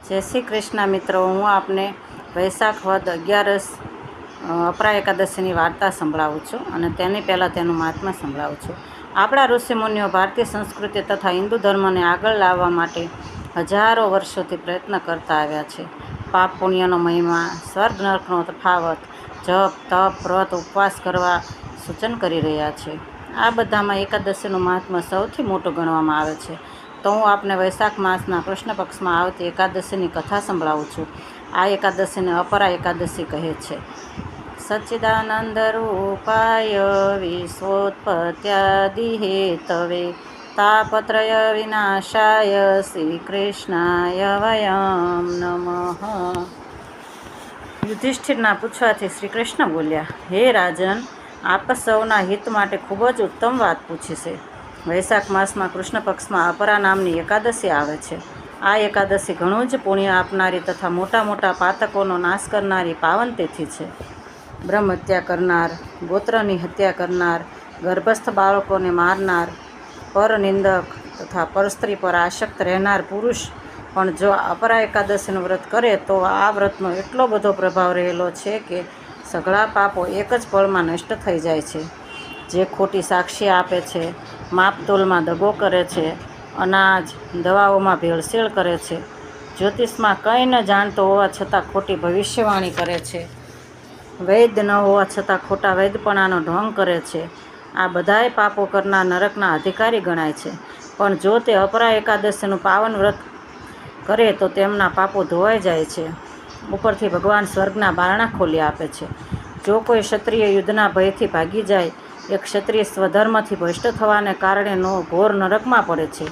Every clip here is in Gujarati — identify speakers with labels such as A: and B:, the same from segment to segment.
A: જય શ્રી કૃષ્ણ મિત્રો, હું આપને વૈશાખ વદ 11 અપરા એકાદશીની વાર્તા સંભળાવું છું અને તેની પહેલાં તેનું મહાત્મ્ય સંભળાવું છું. આપણા ઋષિમુનિઓ ભારતીય સંસ્કૃતિ તથા હિન્દુ ધર્મને આગળ લાવવા માટે હજારો વર્ષોથી પ્રયત્ન કરતા આવ્યા છે. પાપ પુણ્યનો મહિમા, સ્વર્ગ નરકનો તફાવત, જપ તપ વ્રત ઉપવાસ કરવા સૂચન કરી રહ્યા છે. આ બધામાં એકાદશીનું મહાત્મ્ય સૌથી મોટું ગણવામાં આવે છે. તો હું આપને વૈશાખ માસના કૃષ્ણ પક્ષમાં આવતી એકાદશીની કથા સંભળાવું છું. આ એકાદશીને અપરા એકાદશી કહે છે. સચ્ચિદાનંદ રૂપાય વિશ્વોત્પત્યાદિ હેતવે તાપત્રય વિનાશાય શ્રી કૃષ્ણાય વયમ નમઃ. યુધિષ્ઠિરના પૂછવાથી શ્રી કૃષ્ણ બોલ્યા, હે રાજન, આપ સૌના હિત માટે ખૂબ જ ઉત્તમ વાત પૂછી છે. વૈશાખ માસમાં કૃષ્ણ પક્ષમાં અપરા નામની એકાદશી આવે છે. આ એકાદશી ઘણું જ પુણ્ય આપનારી તથા મોટા મોટા પાતકોનો નાશ કરનારી પાવન તિથિ છે. બ્રહ્મ હત્યા કરનાર, ગોત્રની હત્યા કરનાર, ગર્ભસ્થ બાળકોને મારનાર, પરનિંદક તથા પરસ્ત્રી પર આસક્ત રહેનાર પુરુષ પણ જો અપરા એકાદશીનું વ્રત કરે તો આ વ્રતનો એટલો બધો પ્રભાવ રહેલો છે કે સઘળા પાપો એક જ પળમાં નષ્ટ થઈ જાય છે. જે ખોટી સાક્ષી આપે છે, માપતોલમાં દગો કરે છે, અનાજ દવાઓમાં ભેળસેળ કરે છે, જ્યોતિષમાં કંઈ ન જાણતો હોવા છતાં ખોટી ભવિષ્યવાણી કરે છે, વૈદ્ય ન હોવા છતાં ખોટા વૈદ્યપણાનો ઢોંગ કરે છે, આ બધાય પાપો કરનાર નરકના અધિકારી ગણાય છે. પણ જો તે અપરા એકાદશીનું પાવન વ્રત કરે તો તેમના પાપો ધોવાઈ જાય છે. ઉપરથી ભગવાન સ્વર્ગના બારણા ખોલી આપે છે. જો કોઈ ક્ષત્રિય યુદ્ધના ભયથી ભાગી જાય, એ ક્ષત્રિય સ્વધર્મથી ભ્રષ્ટ થવાને કારણે ઘોર નરકમાં પડે છે.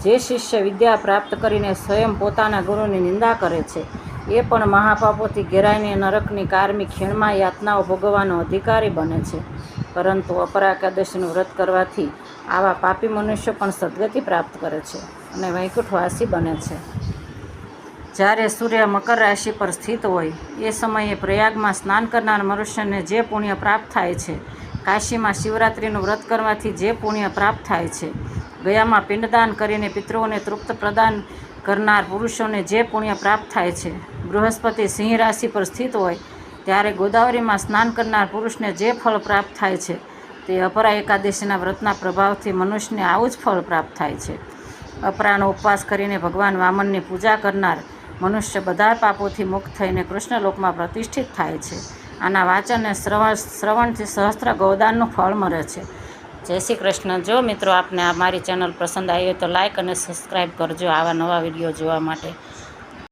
A: જે શિષ્ય વિદ્યા પ્રાપ્ત કરીને સ્વયં પોતાના ગુરુની નિંદા કરે છે, એ પણ મહાપાપોથી ઘેરાઈને નરકની કારમી ખીણમાં યાતનાઓ ભોગવવાનો અધિકારી બને છે. પરંતુ અપરા એકાદશીનું વ્રત કરવાથી આવા પાપી મનુષ્યો પણ સદગતિ પ્રાપ્ત કરે છે અને વૈકુંઠવાસી બને છે. જ્યારે સૂર્ય મકર રાશિ પર સ્થિત હોય એ સમયે પ્રયાગમાં સ્નાન કરનાર મનુષ્યને જે પુણ્ય પ્રાપ્ત થાય છે, કાશીમાં શિવરાત્રિનું વ્રત કરવાથી જે પુણ્ય પ્રાપ્ત થાય છે, ગયામાં પિંડદાન કરીને પિતૃઓને તૃપ્ત પ્રદાન કરનાર પુરુષોને જે પુણ્ય પ્રાપ્ત થાય છે, બૃહસ્પતિ સિંહ રાશિ પર સ્થિત હોય ત્યારે ગોદાવરીમાં સ્નાન કરનાર પુરુષને જે ફળ પ્રાપ્ત થાય છે, તે અપરા એકાદશીના વ્રતના પ્રભાવથી મનુષ્યને આવું જ ફળ પ્રાપ્ત થાય છે. અપરાનો ઉપવાસ કરીને ભગવાન વામનની પૂજા કરનાર મનુષ્ય બધા પાપોથી મુક્ત થઈને કૃષ્ણલોકમાં પ્રતિષ્ઠિત થાય છે. આના વાચન અને શ્રવણથી સહસ્ત્ર ગૌદાનનું ફળ મળે છે. જય શ્રી કૃષ્ણ. જો મિત્રો આપને મારી ચેનલ પસંદ આવી હોય તો લાઈક અને સબસ્ક્રાઈબ કરજો આવા નવા વિડીયો જોવા માટે.